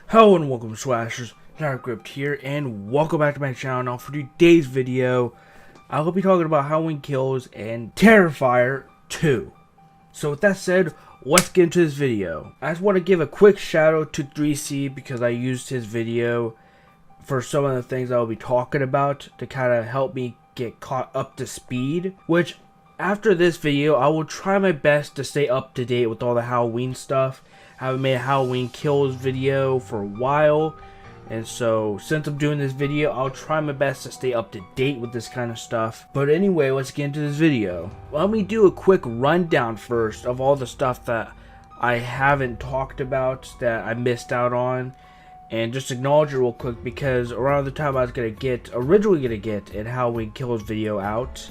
Hello and welcome Slashers, Dark Gripped here, and welcome back to my channel. Now for today's video, I will be talking about Halloween Kills and Terrifier 2. So with that said, let's get into this video. I just want to give a quick shout out to 3C because I used his video for some of the things I will be talking about to kind of help me get caught up to speed. Which, after this video, I will try my best to stay up to date with all the Halloween stuff. I haven't made a Halloween Kills video for a while, and so since I'm doing this video, I'll try my best to stay up to date with this kind of stuff. But anyway, let's get into this video. Let me do a quick rundown first of all the stuff that I haven't talked about that I missed out on, and just acknowledge it real quick because around the time I was originally gonna get a Halloween Kills video out,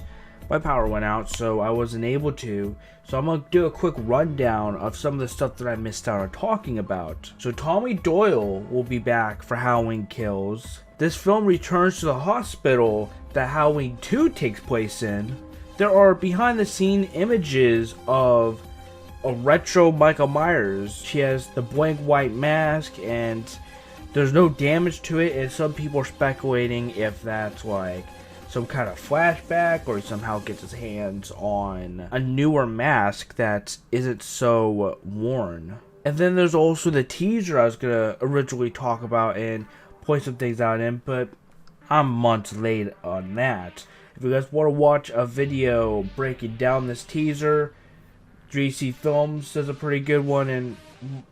my power went out, so I wasn't able to. So I'm going to do a quick rundown of some of the stuff that I missed out on talking about. So Tommy Doyle will be back for Halloween Kills. This film returns to the hospital that Halloween 2 takes place in. There are behind the scene images of a retro Michael Myers. She has the blank white mask and there's no damage to it, and some people are speculating if that's like some kind of flashback, or he somehow gets his hands on a newer mask that isn't so worn. And then there's also the teaser I was gonna originally talk about and point some things out in, but I'm months late on that. If you guys want to watch a video breaking down this teaser, 3C Films does a pretty good one, and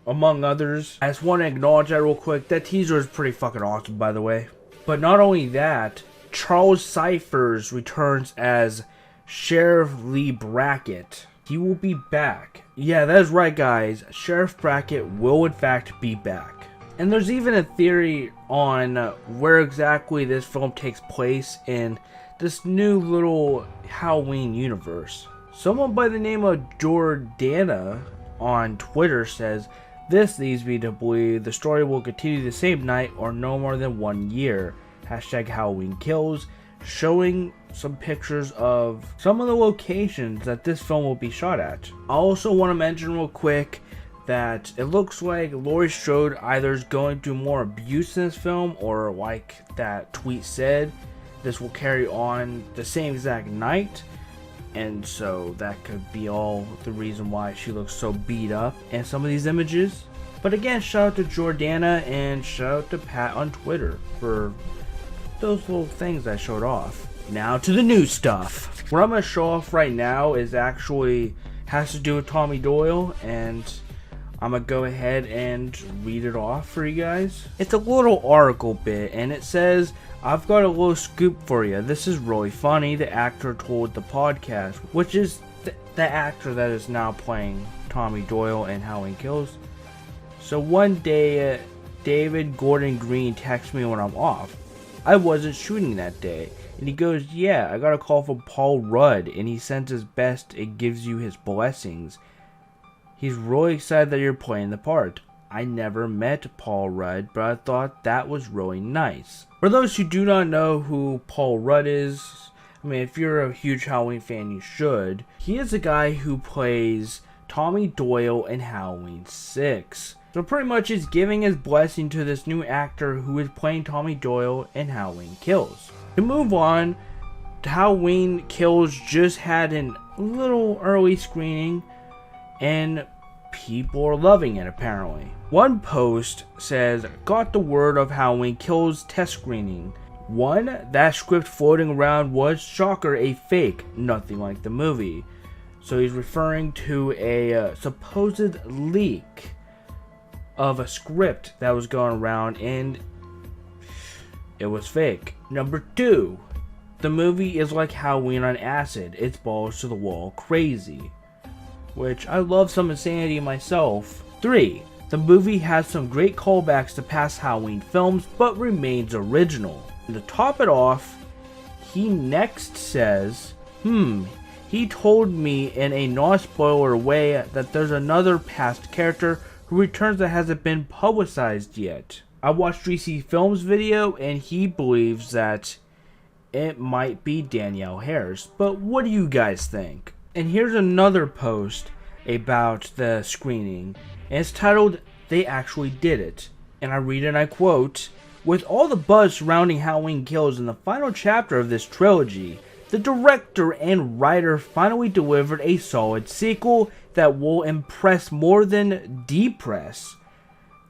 among others. I just want to acknowledge that real quick. That teaser is pretty fucking awesome, by the way. But not only that, Charles Cyphers returns as Sheriff Lee Brackett. He will be back. Yeah, that is right, guys. Sheriff Brackett will in fact be back. And there's even a theory on where exactly this film takes place in this new little Halloween universe. Someone by the name of Jordana on Twitter says, "This leads me to believe the story will continue the same night or no more than 1 year. Hashtag Halloween Kills," showing some pictures of some of the locations that this film will be shot at. I also want to mention real quick that it looks like Laurie Strode either is going through more abuse in this film, or like that tweet said, this will carry on the same exact night. And so that could be all the reason why she looks so beat up in some of these images. But again, shout out to Jordana and shout out to Pat on Twitter for those little things I showed off. Now to the new stuff. What I'm going to show off right now is actually has to do with Tommy Doyle, and I'm going to go ahead and read it off for you guys. It's a little article bit, and it says, "I've got a little scoop for you. This is really funny," the actor told the podcast, which is the actor that is now playing Tommy Doyle in Halloween Kills. "So one day, David Gordon Green texts me when I'm off. I wasn't shooting that day." And he goes, "Yeah, I got a call from Paul Rudd, and he sends his best and gives you his blessings. He's really excited that you're playing the part. I never met Paul Rudd, but I thought that was really nice." For those who do not know who Paul Rudd is, I mean, if you're a huge Halloween fan, you should. He is a guy who plays Tommy Doyle in Halloween 6. So pretty much he's giving his blessing to this new actor who is playing Tommy Doyle in Halloween Kills. To move on, Halloween Kills just had a little early screening, and people are loving it apparently. One post says, "Got the word of Halloween Kills test screening. One, that script floating around was, shocker, a fake, nothing like the movie." So he's referring to a supposed leak of a script that was going around, and it was fake. Number 2, the movie is like Halloween on acid. It's balls to the wall crazy, which I love some insanity myself. 3, the movie has some great callbacks to past Halloween films, but remains original. And to top it off, he next says, he told me in a non-spoiler way that there's another past character who returns that hasn't been publicized yet. I watched 3C Films video, and he believes that it might be Danielle Harris. But what do you guys think? And here's another post about the screening, and it's titled, "They Actually Did It." and I read and I quote, "With all the buzz surrounding Halloween Kills in the final chapter of this trilogy, the director and writer finally delivered a solid sequel that will impress more than depress.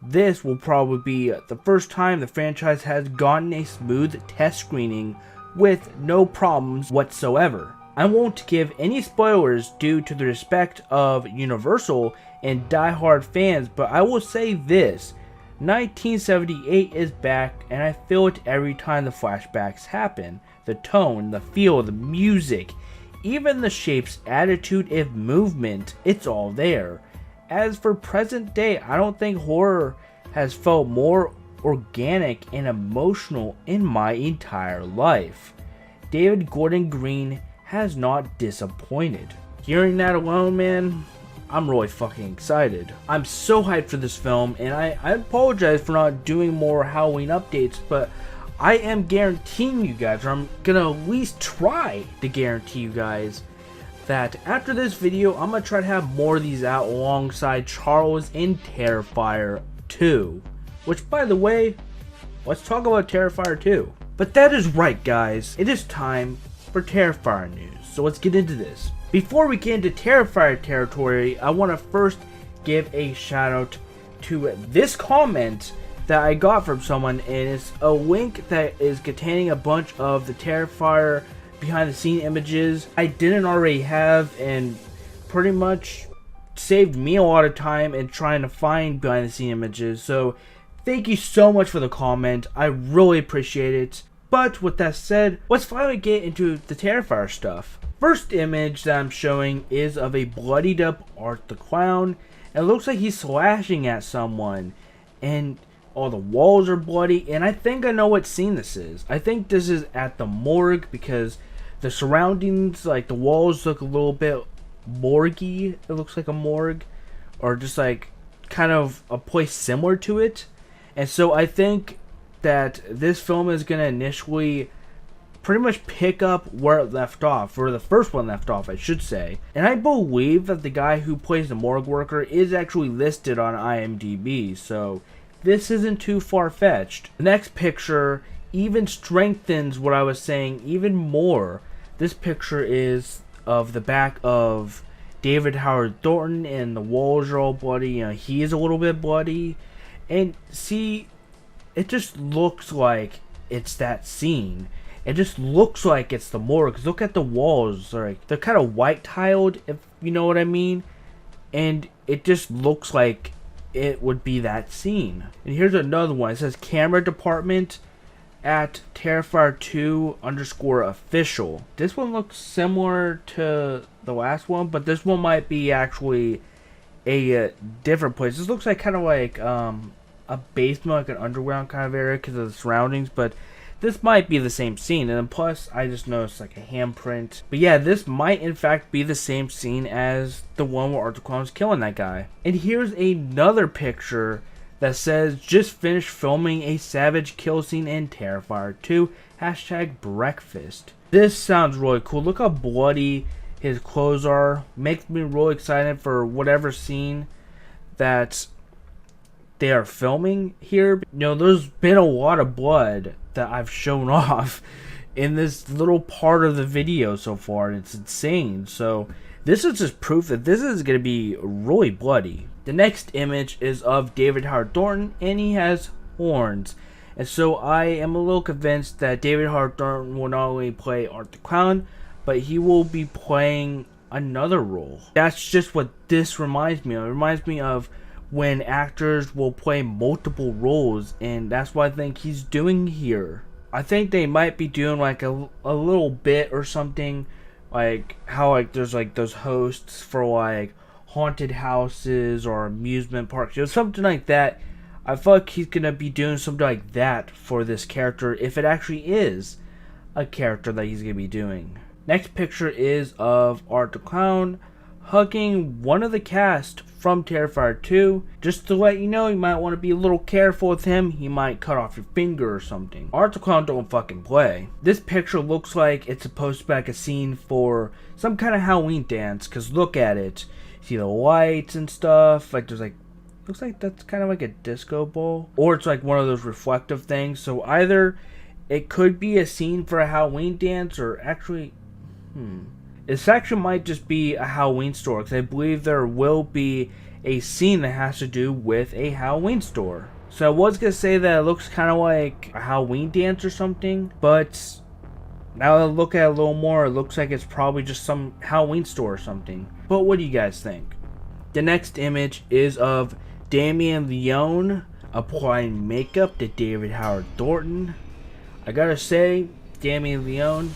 This will probably be the first time the franchise has gotten a smooth test screening with no problems whatsoever. I won't give any spoilers due to the respect of Universal and die-hard fans, but I will say this. 1978 is back, and I feel it every time the flashbacks happen. The tone, the feel, the music, even the shape's attitude and movement, it's all there. As for present day, I don't think horror has felt more organic and emotional in my entire life. David Gordon Green has not disappointed." Hearing that alone, man, I'm really fucking excited. I'm so hyped for this film, and I apologize for not doing more Halloween updates, but I am guaranteeing you guys, or I'm gonna at least try to guarantee you guys, that after this video, I'm gonna try to have more of these out alongside Charles in Terrifier 2. Which, by the way, let's talk about Terrifier 2. But that is right, guys. It is time for Terrifier news. So let's get into this. Before we get into Terrifier territory, I want to first give a shout out to this comment that I got from someone, and it's a link that is containing a bunch of the Terrifier behind the scene images I didn't already have, and pretty much saved me a lot of time in trying to find behind the scene images. So thank you so much for the comment. I really appreciate it. But with that said, let's finally get into the Terrifier stuff. First image that I'm showing is of a bloodied up Art the Clown. It looks like he's slashing at someone, and all the walls are bloody, and I think I know what scene this is. I think this is at the morgue, because the surroundings, like the walls, look a little bit morgue-y. It looks like a morgue, or just like kind of a place similar to it. And so I think that this film is going to initially pretty much pick up where it left off, or the first one left off, I should say. And I believe that the guy who plays the morgue worker is actually listed on IMDb, so this isn't too far-fetched. The next picture even strengthens what I was saying even more. This picture is of the back of David Howard Thornton, and the walls are all bloody. You know, he is a little bit bloody. And see, it just looks like it's that scene. It just looks like it's the morgue. Look at the walls. They're kind of white tiled, if you know what I mean. And it just looks like it would be that scene. And here's another one. It says camera department at Terrifier 2 _ official. This one looks similar to the last one, but this one might be actually a different place. This looks like kind of like a basement, like an underground kind of area because of the surroundings, but this might be the same scene. And then plus, I just noticed like a handprint. But yeah, this might in fact be the same scene as the one where Art the Clown's killing that guy. And here's another picture that says, just finished filming a savage kill scene in Terrifier 2, #breakfast. This sounds really cool. Look how bloody his clothes are. Makes me really excited for whatever scene that they are filming here. You know, there's been a lot of blood that I've shown off in this little part of the video so far, and it's insane. So this is just proof that this is going to be really bloody. The next image is of David Howard Thornton, and he has horns. And so I am a little convinced that David Howard Thornton will not only play Art the Clown, but he will be playing another role. That's just what this reminds me of. It reminds me of when actors will play multiple roles, and that's what I think he's doing here. I think they might be doing like a little bit or something, like how like there's like those hosts for like haunted houses or amusement parks, you know, something like that. I feel like he's gonna be doing something like that for this character, if it actually is a character that he's gonna be doing. Next picture is of Art the Clown hugging one of the cast from Terrifier 2. Just to let you know, you might want to be a little careful with him. He might cut off your finger or something. Art the Clown don't fucking play. This picture looks like it's supposed to be like a scene for some kind of Halloween dance, because look at it. See the lights and stuff. Like there's like Looks like that's kind of like a disco ball, or it's like one of those reflective things. So either it could be a scene for a Halloween dance, or actually, this actually might just be a Halloween store, because I believe there will be a scene that has to do with a Halloween store. So I was going to say that it looks kind of like a Halloween dance or something, but now that I look at it a little more, it looks like it's probably just some Halloween store or something. But what do you guys think? The next image is of Damien Leone applying makeup to David Howard Thornton. I gotta say, Damien Leone,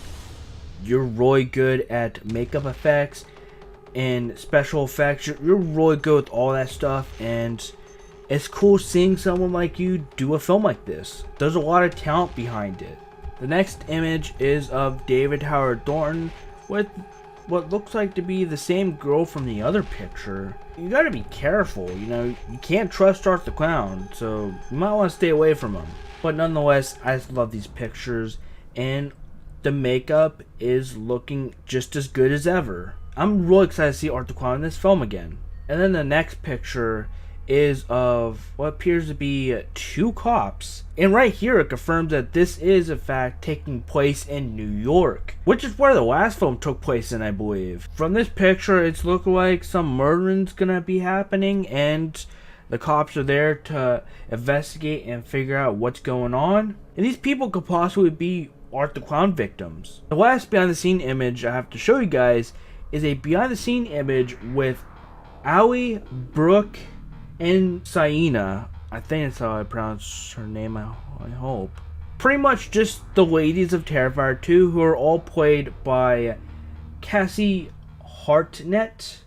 you're really good at makeup effects and special effects. You're really good with all that stuff, and it's cool seeing someone like you do a film like this. There's a lot of talent behind it. The next image is of David Howard Thornton with what looks like to be the same girl from the other picture. You gotta be careful, you know, you can't trust Art the Clown, so you might want to stay away from him. But nonetheless, I just love these pictures, and the makeup is looking just as good as ever. I'm really excited to see Art the Clown in this film again. And then the next picture is of what appears to be 2 cops. And right here it confirms that this is in fact taking place in New York, which is where the last film took place in, I believe. From this picture, it's looking like some murdering's gonna be happening, and the cops are there to investigate and figure out what's going on. And these people could possibly be Art the Clown victims. The last behind the scene image I have to show you guys is a behind the scene image with Ali, Brooke, and Saina. I think that's how I pronounce her name, I hope. Pretty much just the ladies of Terrifier 2, who are all played by Cassie Hartnett,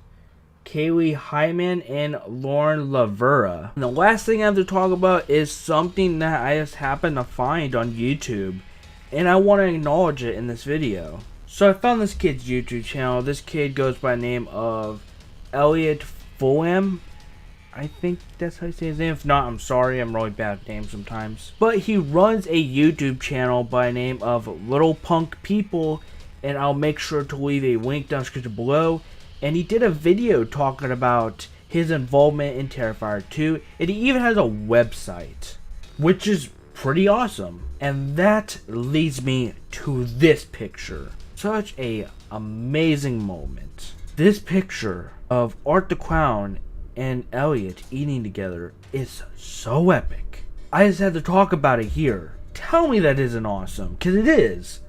Kaylee Hyman, and Lauren Lavera. And the last thing I have to talk about is something that I just happened to find on YouTube, and I want to acknowledge it in this video. So I found this kid's YouTube channel. This kid goes by the name of Elliot Fulham. I think that's how you say his name. If not, I'm sorry. I'm really bad at names sometimes. But he runs a YouTube channel by the name of Little Punk People, and I'll make sure to leave a link down in the description below. And he did a video talking about his involvement in Terrifier 2, and he even has a website, which is pretty awesome. And that leads me to this picture. Such a amazing moment. This picture of Art the Clown and Elliot eating together is so epic. I just had to talk about it here. Tell me that isn't awesome, because it is.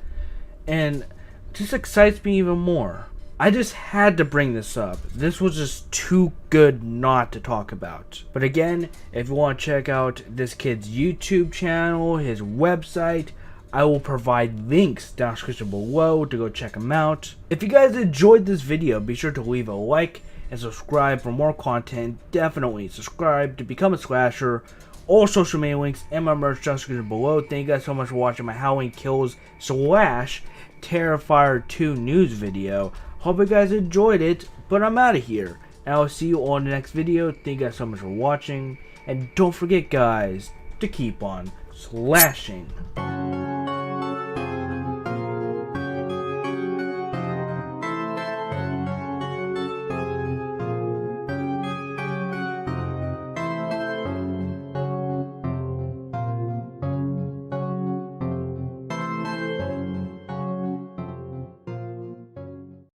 And it just excites me even more. I just had to bring this up. This was just too good not to talk about. But again, if you want to check out this kid's YouTube channel, his website, I will provide links down in the description below to go check him out. If you guys enjoyed this video, be sure to leave a like and subscribe for more content. Definitely subscribe to become a slasher. All social media links and my merch down in the description below. Thank you guys so much for watching my Halloween Kills / Terrifier 2 news video. Hope you guys enjoyed it, but I'm out of here. And I'll see you all in the next video. Thank you guys so much for watching. And don't forget, guys, to keep on slashing.